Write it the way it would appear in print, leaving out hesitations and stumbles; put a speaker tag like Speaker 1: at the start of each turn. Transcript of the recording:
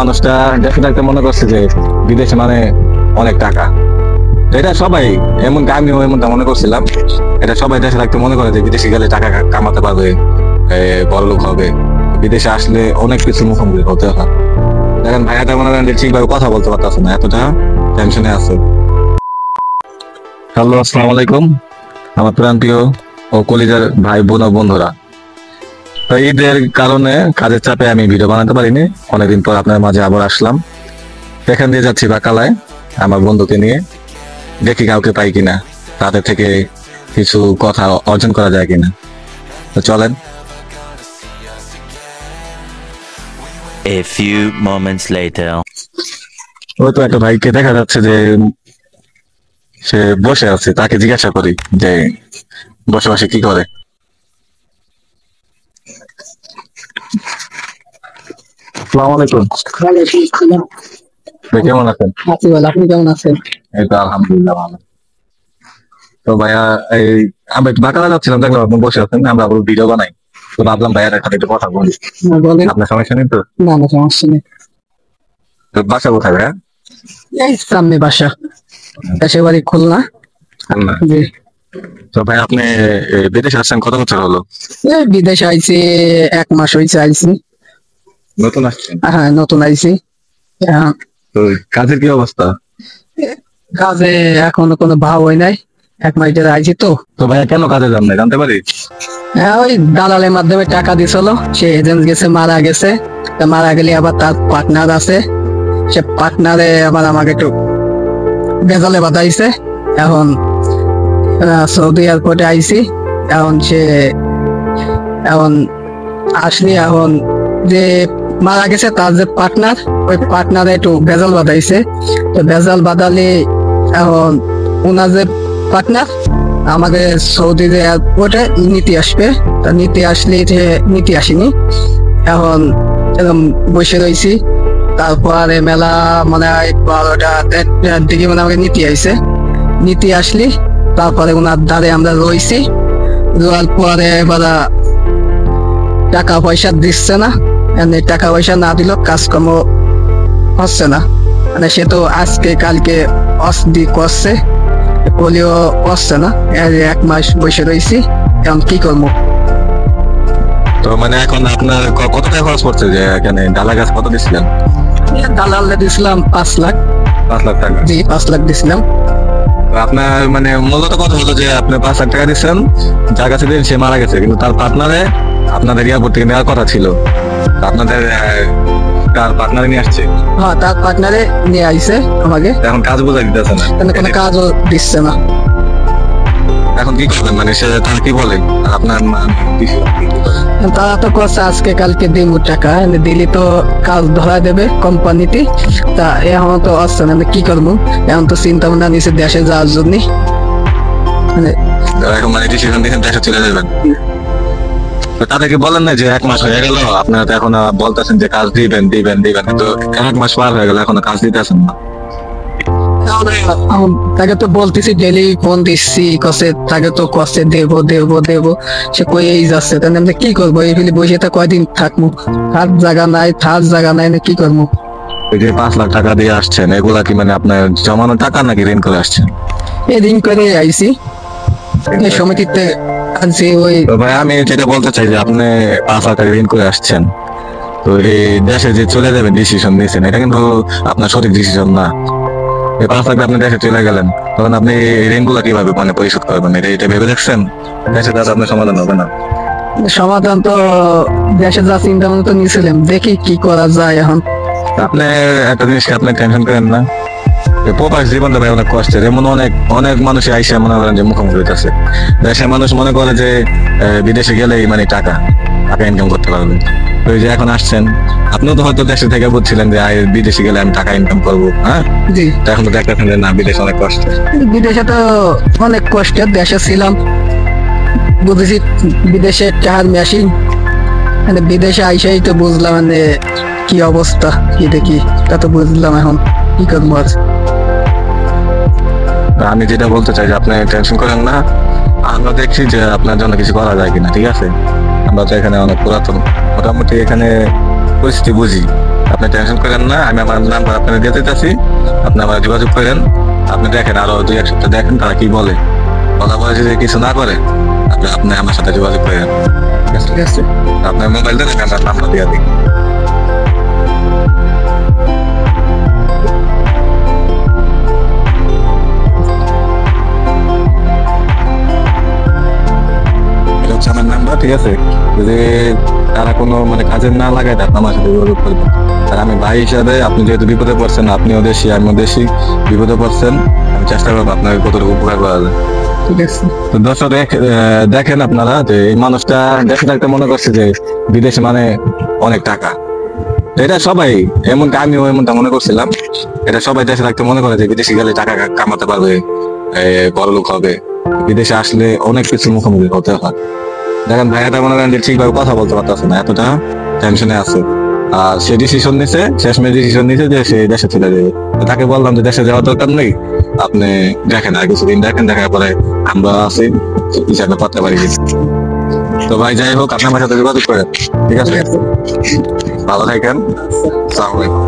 Speaker 1: মানুষটা দেশে থাকতে মনে করছে যে বিদেশে মানে অনেক টাকা। এটা সবাই এমন, আমিও এমনটা মনে করছিলাম। এটা সবাই দেশে থাকতে মনে করে যে বিদেশে গেলে টাকা কামাতে পারবে, বড়লোক হবে। বিদেশে আসলে অনেক কিছু মুখোমুখি হতে হয়। দেখেন ভাইয়াটা মনে করেন যে ঠিকভাবে কথা বলতে পারতেছে না, এতটা টেনশনে আছে। হ্যালো, আসসালামু আলাইকুম আমার প্রাণপ্রিয় ও কলিজার ভাই বোন ও বন্ধুরা। তো ঈদের কারণে কাজের চাপে আমি ভিডিও বানাতে পারিনি। অনেকদিন পর আপনার মাঝে আবার আসলাম। এখান দিয়ে যাচ্ছি বাকালায় আমার বন্ধুকে নিয়ে, দেখি কাউকে পাই কিনা, তাদের থেকে কিছু কথা অর্জন করা যায় কিনা। তো চলেন।
Speaker 2: A few moments later.
Speaker 1: ওই তো একটা ভাইকে দেখা যাচ্ছে যে সে বসে আছে, তাকে জিজ্ঞাসা করি যে বসে বসে কি করে। আসসালামু আলাইকুম ভাই, কেমন আছেন?
Speaker 3: আপনি কেমন আছেন?
Speaker 1: এই তো আলহামদুলিল্লাহ ভালো। তো ভাইয়া এই আমরা একটু বাকালা যাচ্ছিলাম, দেখলাম আপনি বসে আছেন, আমরা আবার ভিডিও বানাই, তো ভাবলাম ভাইয়ার একটা একটু কথা বলি।
Speaker 3: বলেন।
Speaker 1: আপনার সমস্যা নেই তো?
Speaker 3: না না, সমস্যা নেই।
Speaker 1: তো বাসা কোথায় ভাইয়া?
Speaker 3: এই সামনে বাসা, দেশের বাড়ি খুলনা।
Speaker 1: খুলনা।
Speaker 3: জি।
Speaker 1: তো ভাই আপনি বিদেশে আসছেন কত বছর হলো?
Speaker 3: এই বিদেশে আইছি 1 মাস হয়েছে আইছি।
Speaker 1: নতুন আসছেন?
Speaker 3: হ্যাঁ, নতুন আইছি।
Speaker 1: তো কাজের কি অবস্থা?
Speaker 3: কাজে এখনো কোনো ভাব হয় নাই, 1 মাস ধরে আইছি তো।
Speaker 1: তো ভাইয়া কেন কাজে যান না জানতে পারি?
Speaker 3: হ্যাঁ, ওই দালালের মাধ্যমে টাকা দিছিল, সে এজেন্ট গেছে, মারা গেছে। তা মারা গেলে আবার তার পার্টনার আছে, সে পার্টনারে আবার আমাকে একটু বেজালে বাঁধাইছে। এখন সৌদি এয়ারপোর্টে আইছি। এখন আসলি, এখন যে মারা গেছে তার যে পার্টনার, ওই পার্টনারে একটু বেজাল বাঁধাইছে। তো বেজাল বাঁধালে এখন ওনার যে পার্টনার আমাকে সৌদি যে এয়ারপোর্টে নিতে আসবে, তা নিতে আসলে যে নিতে আসেনি। এখন এরকম বসে রয়েছি। তারপরে মেলা মানে 12টা 1টার দিকে মানে আমাকে নিতে আইছে। নিতে আসলি তারপরে ওনার ধারে আমরা রয়েছি। রোয়ার পরে এবার টাকা পয়সা দিচ্ছে না, টাকা পয়সা না দিল কাজকর্ম হচ্ছে না। মানে সে তো আজকে কালকে অসদি করছে, বলিও হচ্ছে না। 1 মাস বসে রয়েছি, এখন কি করবো?
Speaker 1: তো মানে এখন আপনার কত টাকা খরচ পড়ছে যে এখানে ডালা গাছ কত দিছিলেন?
Speaker 3: দালালে দিছিলাম 5 লাখ।
Speaker 1: 5 লাখ টাকা?
Speaker 3: জি, 5 লাখ দিছিলাম।
Speaker 1: তো আপনার মানে মূলত কথা হলো যে আপনি 5 লাখ টাকা দিচ্ছেন, যার কাছে দিন সে মারা গেছে, কিন্তু তার পার্টনারে আপনাদের এয়ারপোর্ট থেকে নেওয়ার কথা ছিল। আপনাদের কার পার্টনারে নিয়ে আসছে?
Speaker 3: হ্যাঁ, তার পার্টনারে নিয়ে আইছে আমাকে।
Speaker 1: এখন কাজ বোঝা দিতেছে না,
Speaker 3: কোনো কাজও দিচ্ছে না।
Speaker 1: এখন কি করবেন? মানে সে তারা কি বলে আপনার
Speaker 3: তারা তো করছে আজকে কালকে দিব টাকা, দিলি তো কাজ ধরা দেবে কোম্পানিতে। তা এখন তো আসছে না, কি করবো? এখন তো চিন্তা ভাবনা নিচে দেশে যাওয়ার জন্য।
Speaker 1: এখন মানে ডিসিশন দিয়েছেন দেশে চলে যাবেন। তো তাদেরকে বলেন না যে 1 মাস হয়ে গেল, আপনারা তো এখন বলতেছেন যে কাজ দিবেন দিবেন দিবেন, কিন্তু 1 মাস পার হয়ে গেল এখনো কাজ দিতেছেন না।
Speaker 3: তাকে তো বলতেছি, ডেলি ফোন দিচ্ছি, কসে তাকে তো কসে দেবো দেবো দেবো, সে কয়েই যাচ্ছে। তাহলে আমরা কি করবো? এই ফেলে বসে তা কয়দিন থাকবো? থার জায়গা নাই না, কি করবো?
Speaker 1: এই যে 5 লাখ টাকা দিয়ে আসছেন, এগুলা কি মানে আপনার জমানো টাকা নাকি ঋণ করে আসছেন?
Speaker 3: এই দিন করে আইছি, এই সমিতিতে আনছি। ওই
Speaker 1: তো ভাই আমি যেটা বলতে চাই যে আপনি 5 লাখ টাকা ঋণ করে আসছেন, তো এই দেশে যে চলে যাবেন ডিসিশন নিয়েছেন, এটা কিন্তু আপনার সঠিক ডিসিশন না। এই 5 লাখ আপনি দেশে চলে গেলেন, তখন আপনি এই ঋণগুলো কিভাবে মানে পরিশোধ করবেন? এটা ভেবে দেখছেন? দেশে তার আপনার সমাধান হবে না।
Speaker 3: সমাধান তো দেশে যা চিন্তা ভাবনা তো নিয়েছিলাম, দেখি কি করা যায় এখন।
Speaker 1: আপনি একটা জিনিসকে আপনি টেনশন করেন না। প্রবাস জীবনটা ভাই অনেক কষ্টের। এমন অনেক অনেক মানুষ আইসা মনে করেন যে মুখোমুখি হইতেছে। দেশের মানুষ মনে করে যে বিদেশে গেলেই মানে টাকা ইনকাম করতে পারবে। তো এই যে এখন আসছেন, আপনিও তো হয়তো দেশে থেকে বুঝছিলেন যে বিদেশে গেলে আমি টাকা ইনকাম করবো, হ্যাঁ?
Speaker 3: জি।
Speaker 1: এখন তো দেখতেছেন যে না, বিদেশে অনেক কষ্ট।
Speaker 3: বিদেশে তো অনেক কষ্টের, দেশে ছিলাম বুঝেছি বিদেশে টাকার মেশিন। মানে বিদেশে আইসাই তো বুঝলাম মানে কি অবস্থা, কি দেখি তা তো বুঝলাম। এখন কি করবো?
Speaker 1: আমি যেটা বলতে চাই যে আপনি টেনশন করেন না, আমরা দেখছি যে আপনার জন্য কিছু করা যায় কিনা, ঠিক আছে? আমরা তো এখানে অনেক পুরাতন, মোটামুটি এখানে পরিস্থিতি বুঝি। আপনি টেনশন করেন না, আমি আমার নাম্বার আপনাকে দিতে চাচ্ছি, আপনি আমার যোগাযোগ করেন। আপনি দেখেন আরো 2-1 সপ্তাহ দেখেন তারা কি বলে, কথা বলে যদি কিছু না করে আপনি আমার সাথে যোগাযোগ করেন।
Speaker 3: ঠিক আছে।
Speaker 1: আপনার মোবাইল দেন, আমি আমার নাম্বার দিয়ে দিই। এটা হচ্ছে আমার নাম্বার, ঠিক আছে? যদি তারা কোনো মানে কাজে না লাগায় আপনি আমার সাথে যোগাযোগ করবেন। আর আমি ভাই হিসাবে, আপনি যেহেতু বিপদে পড়ছেন, আপনিও দেশি আমিও দেশি, বিপদে পড়ছেন, আমি চেষ্টা করবো আপনাকে কতটুকু উপকার করা যায়।
Speaker 3: ঠিক আছে।
Speaker 1: তো দর্শক দেখেন আপনারা যে এই মানুষটা দেশে থাকতে মনে করছে যে বিদেশে মানে অনেক টাকা। তো এটা সবাই, এমনকি আমিও এমনটা মনে করছিলাম, এটা সবাই দেশে থাকতে মনে করে যে বিদেশে গেলে টাকা কামাতে পারবে, বড়লোক হবে। বিদেশে আসলে অনেক কিছুর মুখোমুখি হতে হয়। দেখেন ভাইয়াটা মনে করেন যে ঠিকভাবে কথা বলতে পারতেছে না, এতটা টেনশনে আছে। আর সে ডিসিশন নিছে, শেষমেশ ডিসিশন নিছে যে সে দেশে চলে যাবে। তো তাকে বললাম যে দেশে যাওয়ার দরকার নেই, আপনি দেখেন আর কিছুদিন দেখেন, দেখার পরে আমরা আছি হিসাবে করতে পারি কিছু। তো ভাই যাই হোক, আপনি আমার সাথে যোগাযোগ করেন, ঠিক আছে? ভালো থাকেন, আসসালামু আলাইকুম।